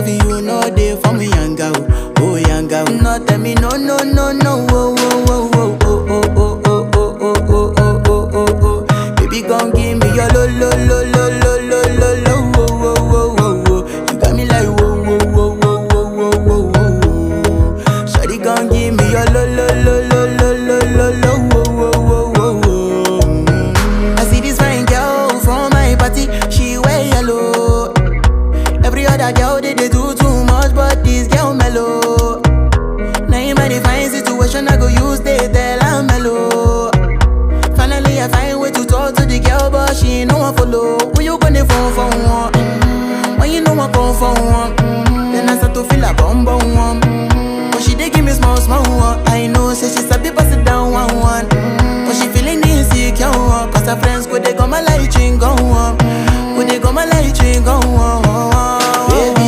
loving you no day for me, young girl. Oh, young girl. No, tell me no, no, no, no. Oh, oh, oh, oh, oh, oh, oh, oh, oh, oh, oh, oh, oh, oh. Baby, gon' give me your lo, lo, lo, lo, lo, lo, lo, lo. Oh, oh, oh, oh, oh. You got me like whoa, whoa, whoa, whoa, whoa, whoa, whoa, whoa. Shawty gon' give me your lo, lo, lo, lo, lo, lo, lo, lo. Oh, oh, oh, oh, oh. I see this fine girl from my party, she wear yellow. Every other girl they do too much, but this girl mellow. Now in my divine situation, I go use they tell I'm mellow. Finally I find way to talk to the girl, but she ain't no one follow. Who you gonna phone for one? When you know I come for one, then I start to feel a bum bum one. But she dey give me small small one. I know say she sabi pass it down one one. But she feeling insecure one, cause her friends go they go my light ring go on, go they go my light ring go on.